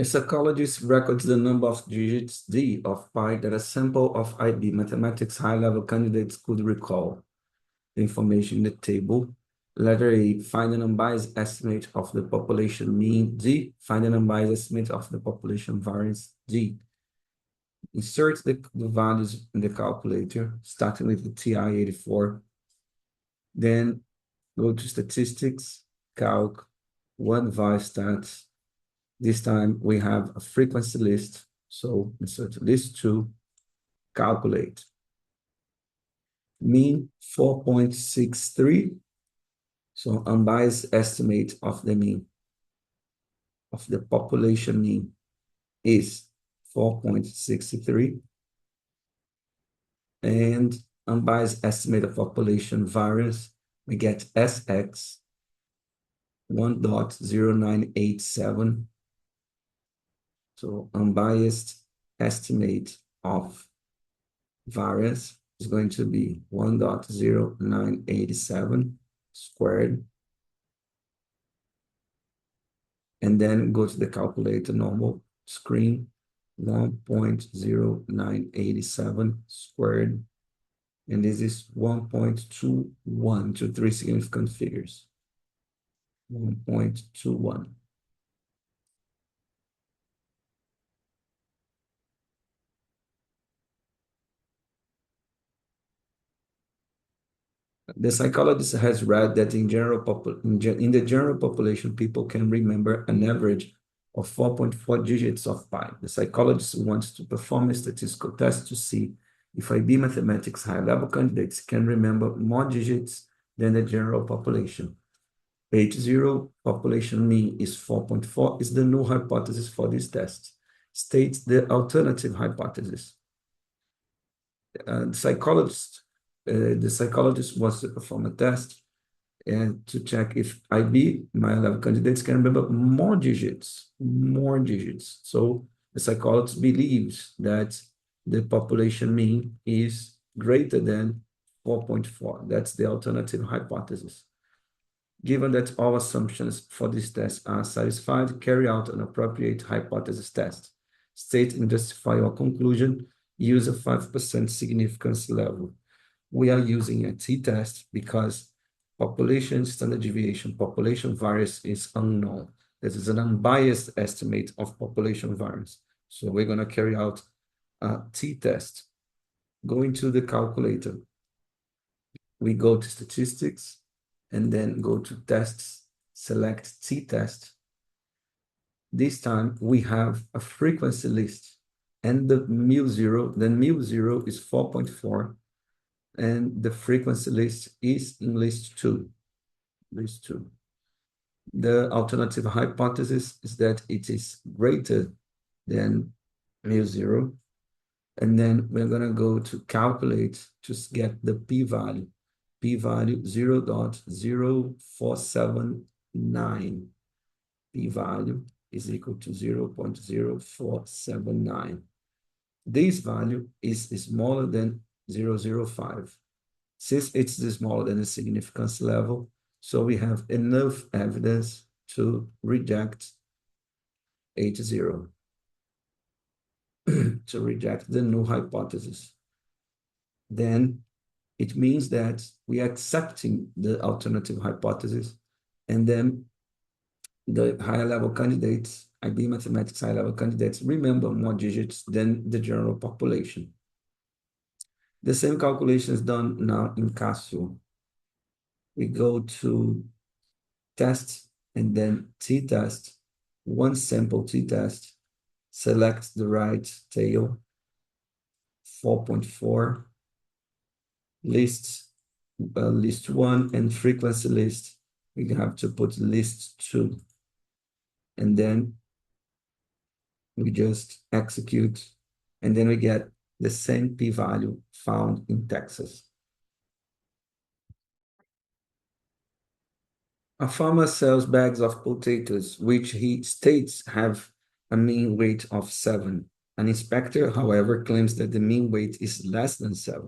A psychologist records the number of digits D of pi that a sample of IB mathematics high-level candidates could recall. The information in the table. Letter A, find an unbiased estimate of the population mean. D, find an unbiased estimate of the population variance. D. Insert the values in the calculator, starting with the TI-84. Then go to Statistics, Calc, Unbiased. This time we have a frequency list. So insert list 2, calculate. Mean 4.63. So unbiased estimate of the mean, of the population mean, is 4.63. And unbiased estimate of population variance, we get SX 1.0987. So unbiased estimate of variance is going to be 1.0987 squared. And then go to the calculator normal screen, 1.0987 squared. And this is 1.21 to 3 significant figures. 1.21. The psychologist has read that in the general population, people can remember an average of 4.4 digits of pi. The psychologist wants to perform a statistical test to see if IB mathematics high-level candidates can remember more digits than the general population. H0, population mean is 4.4, is the null hypothesis for this test. States the alternative hypothesis. The psychologist wants to perform a test and to check if IB, my level candidates, can remember more digits. So the psychologist believes that the population mean is greater than 4.4. That's the alternative hypothesis. Given that all assumptions for this test are satisfied, carry out an appropriate hypothesis test. State and justify your conclusion. Use a 5% significance level. We are using a t-test because population standard deviation, population variance is unknown. This is an unbiased estimate of population variance. So we're going to carry out a t-test. Go into the calculator. We go to statistics and then go to tests, select t-test. This time we have a frequency list and the mu0, then mu0 is 4.4. And the frequency list is in list 2. List 2. The alternative hypothesis is that it is greater than mu0. And then we're going to go to calculate to get the p-value. P-value 0.0479. P-value is equal to 0.0479. This value is smaller than 0.005. Since it's smaller than the significance level, so we have enough evidence to reject H0, to reject the null hypothesis. Then it means that we are accepting the alternative hypothesis, and then the higher level candidates, IB mathematics high level candidates, remember more digits than the general population. The same calculation is done now in Casio. We go to test and then t-test, one sample t-test, select the right tail, 4.4, list 1 and frequency list. We have to put list 2. And then we just execute, and then we get the same p-value found in Texas. A farmer sells bags of potatoes, which he states have a mean weight of 7. An inspector, however, claims that the mean weight is less than 7.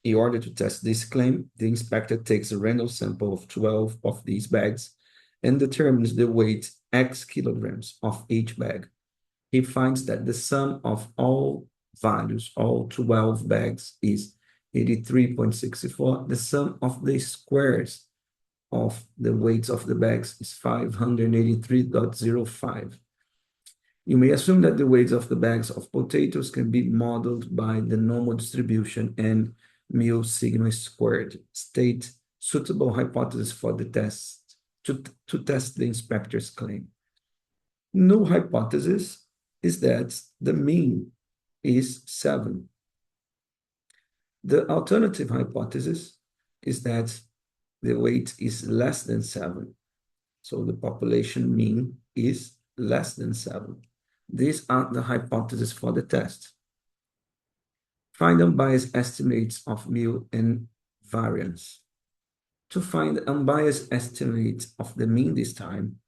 In order to test this claim, the inspector takes a random sample of 12 of these bags and determines the weight X kilograms of each bag. he finds that the sum of all values, all 12 bags, is 83.64. The sum of the squares of the weights of the bags is 583.05. You may assume that the weights of the bags of potatoes can be modeled by the normal distribution and mu sigma squared. State suitable hypothesis for the test to test the inspector's claim. Null hypothesis is that the mean is 7. The alternative hypothesis is that the weight is less than 7. So the population mean is less than 7. These are the hypotheses for the test. Find unbiased estimates of mu and variance. To find the unbiased estimate of the mean this time,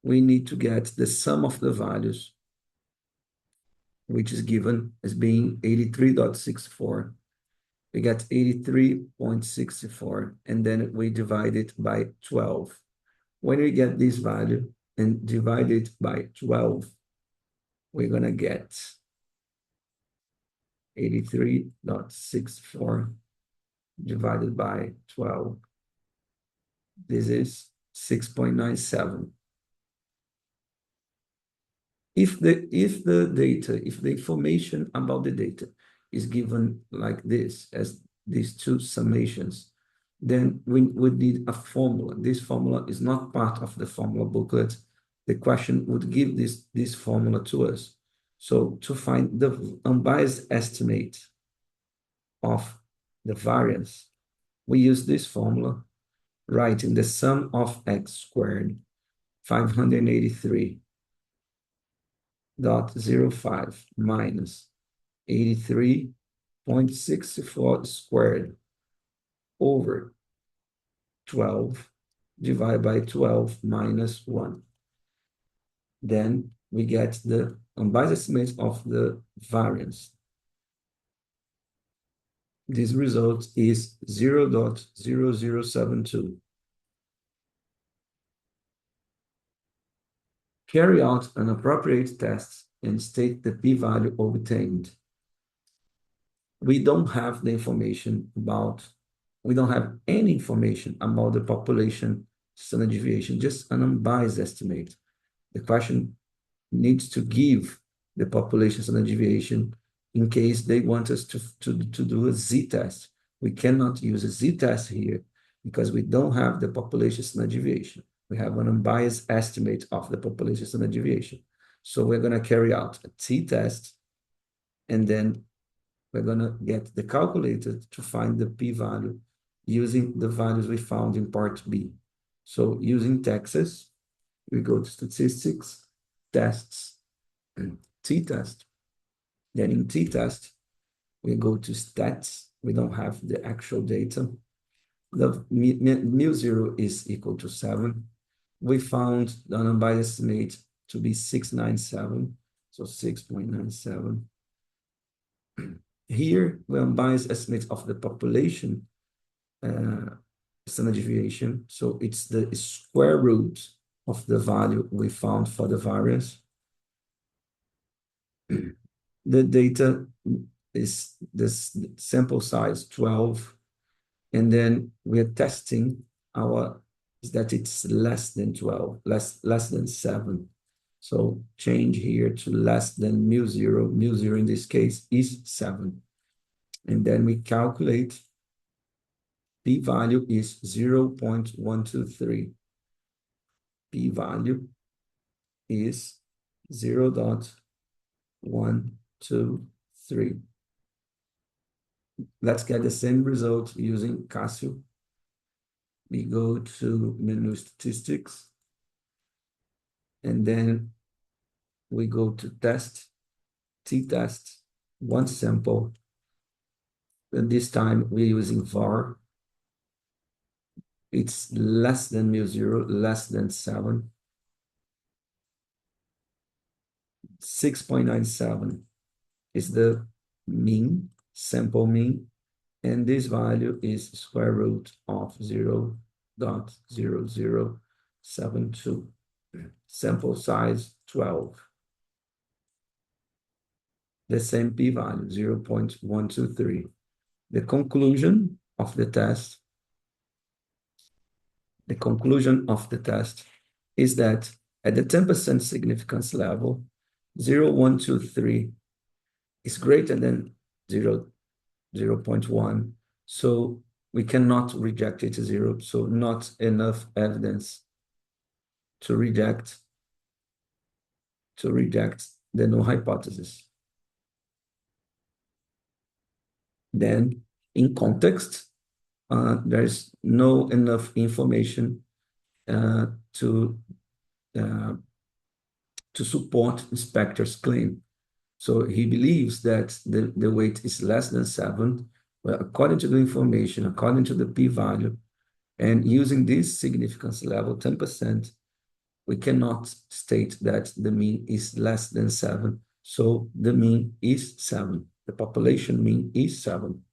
we need to get the sum of the values, which is given as being 83.64. We get 83.64, and then we divide it by 12. When we get this value and divide it by 12, we're going to get 83.64 divided by 12. This is 6.97. If the information about the data is given like this, as these two summations, then we would need a formula. This formula is not part of the formula booklet. The question would give this formula to us. So to find the unbiased estimate of the variance, we use this formula, writing the sum of x squared, 583.05 minus 83.64 squared over 12 divided by 12 minus 1. Then we get the unbiased estimate of the variance. This result is 0.0072. Carry out an appropriate test and state the p-value obtained. We don't have the information about, we don't have any information about the population standard deviation, just an unbiased estimate. The question needs to give the population standard deviation in case they want us to do a z-test. We cannot use a z-test here because we don't have the population standard deviation. We have an unbiased estimate of the population standard deviation. So we're going to carry out a t-test, and then we're going to get the calculator to find the p-value using the values we found in part B. So using Texas, we go to statistics, tests, and t-test. Then in t-test, we go to stats. We don't have the actual data. The mu0 is equal to 7. We found the unbiased estimate to be 697, so 6.97. Here, we unbiased estimate of the population standard deviation. So it's the square root of the value we found for the variance. The data is this sample size 12, and then we're testing that it's less than 12, less than 7. So change here to less than mu0. Mu0 in this case is 7. And then we calculate p-value is 0.123. P-value is 0.123. Let's get the same result using Casio. We go to menu statistics, and then we go to test, t-test, one sample. And this time we're using var. It's less than mu0, less than 7. 6.97 is the mean, sample mean, and this value is square root of 0.0072. Sample size 12. the same p-value, 0.123. The conclusion of the test is that at the 10% significance level, 0.123 is greater than 0.1. So we cannot reject it to 0. So not enough evidence to reject the null hypothesis. Then in context, there's no enough information to support Spector's claim. So he believes that the weight is less than 7, well, according to the information, according to the p-value, and using this significance level, 10%, we cannot state that the mean is less than 7. So the mean is 7. The population mean is 7.